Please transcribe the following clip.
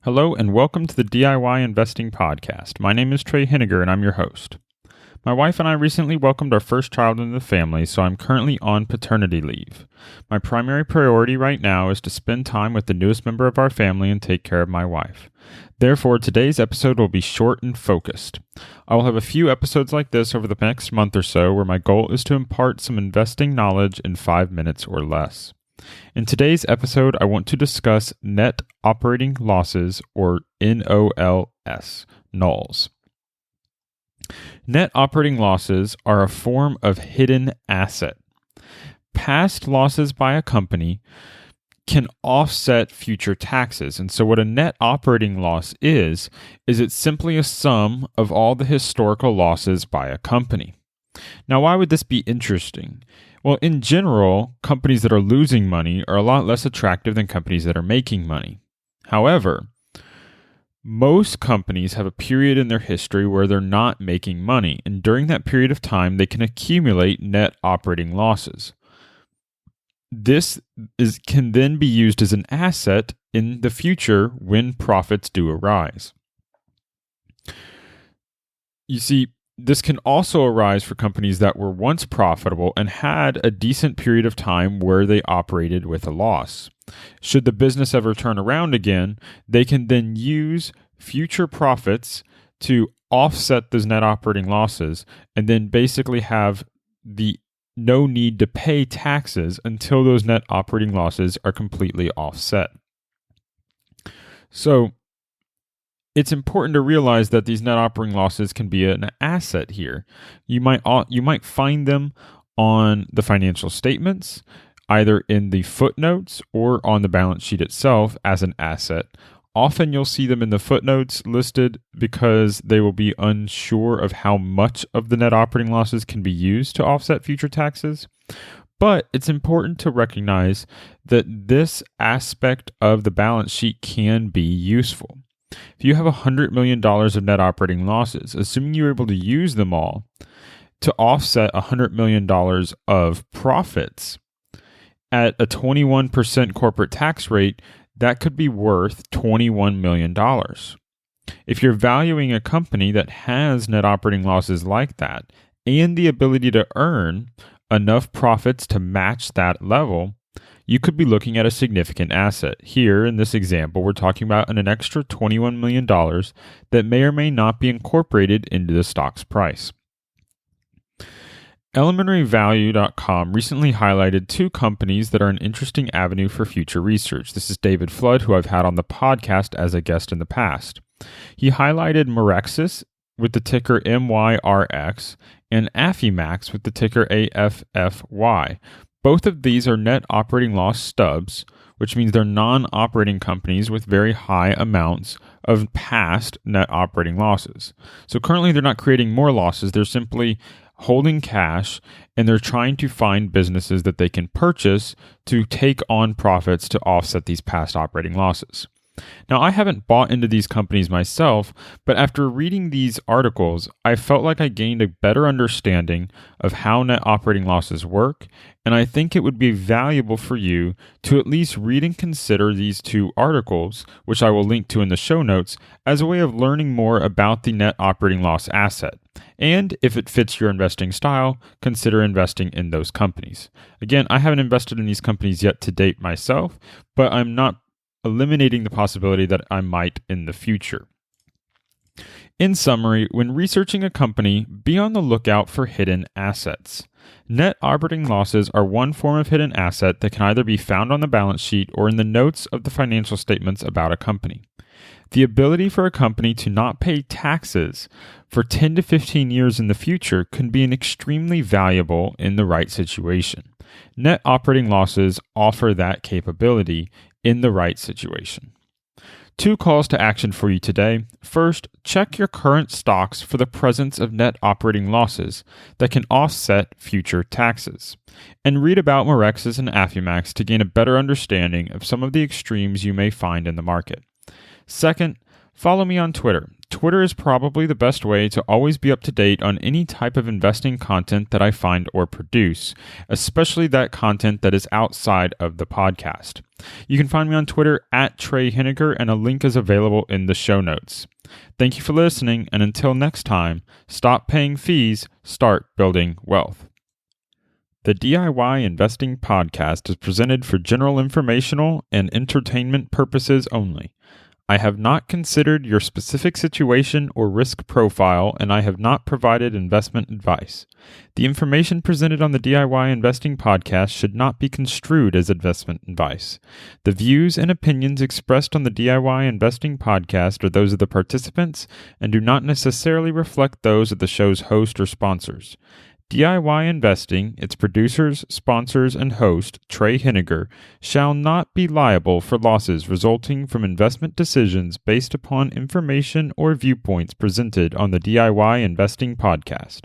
Hello and welcome to the DIY Investing Podcast. My name is Trey Henniger and I'm your host. My wife and I recently welcomed our first child into the family, so I'm currently on paternity leave. My primary priority right now is to spend time with the newest member of our family and take care of my wife. Therefore, today's episode will be short and focused. I will have a few episodes like this over the next month or so where my goal is to impart some investing knowledge in 5 minutes or less. In today's episode, I want to discuss net operating losses, or NOLs, NOLs. Net operating losses are a form of hidden asset. Past losses by a company can offset future taxes. And so what a net operating loss is it's simply a sum of all the historical losses by a company. Now, why would this be interesting? Well, in general, companies that are losing money are a lot less attractive than companies that are making money. However, most companies have a period in their history where they're not making money, and during that period of time, they can accumulate net operating losses. This can then be used as an asset in the future when profits do arise. You see, this can also arise for companies that were once profitable and had a decent period of time where they operated with a loss. Should the business ever turn around again, they can then use future profits to offset those net operating losses and then basically have no need to pay taxes until those net operating losses are completely offset. So, it's important to realize that these net operating losses can be an asset here. You might find them on the financial statements, either in the footnotes or on the balance sheet itself as an asset. Often you'll see them in the footnotes listed because they will be unsure of how much of the net operating losses can be used to offset future taxes. But it's important to recognize that this aspect of the balance sheet can be useful. If you have $100 million of net operating losses, assuming you're able to use them all to offset $100 million of profits at a 21% corporate tax rate, that could be worth $21 million. If you're valuing a company that has net operating losses like that and the ability to earn enough profits to match that level, you could be looking at a significant asset. Here, in this example, we're talking about an extra $21 million that may or may not be incorporated into the stock's price. ElementaryValue.com recently highlighted 2 companies that are an interesting avenue for future research. This is David Flood, who I've had on the podcast as a guest in the past. He highlighted Morexus with the ticker MYRX and Affimax with the ticker AFFY. Both of these are net operating loss stubs, which means they're non-operating companies with very high amounts of past net operating losses. So currently they're not creating more losses, they're simply holding cash and they're trying to find businesses that they can purchase to take on profits to offset these past operating losses. Now, I haven't bought into these companies myself, but after reading these articles, I felt like I gained a better understanding of how net operating losses work, and I think it would be valuable for you to at least read and consider these 2 articles, which I will link to in the show notes, as a way of learning more about the net operating loss asset. And if it fits your investing style, consider investing in those companies. Again, I haven't invested in these companies yet to date myself, but I'm not eliminating the possibility that I might in the future. In summary, when researching a company, be on the lookout for hidden assets. Net operating losses are one form of hidden asset that can either be found on the balance sheet or in the notes of the financial statements about a company. The ability for a company to not pay taxes for 10 to 15 years in the future can be extremely valuable in the right situation. Net operating losses offer that capability in the right situation. 2 calls to action for you today. First, check your current stocks for the presence of net operating losses that can offset future taxes. And read about Morexus and Affimax to gain a better understanding of some of the extremes you may find in the market. Second, follow me on Twitter. Twitter is probably the best way to always be up to date on any type of investing content that I find or produce, especially that content that is outside of the podcast. You can find me on Twitter at Trey Henniger, and a link is available in the show notes. Thank you for listening, and until next time, stop paying fees, start building wealth. The DIY Investing Podcast is presented for general informational and entertainment purposes only. I have not considered your specific situation or risk profile, and I have not provided investment advice. The information presented on the DIY Investing Podcast should not be construed as investment advice. The views and opinions expressed on the DIY Investing Podcast are those of the participants and do not necessarily reflect those of the show's host or sponsors. DIY Investing, its producers, sponsors, and host, Trey Henniger, shall not be liable for losses resulting from investment decisions based upon information or viewpoints presented on the DIY Investing Podcast.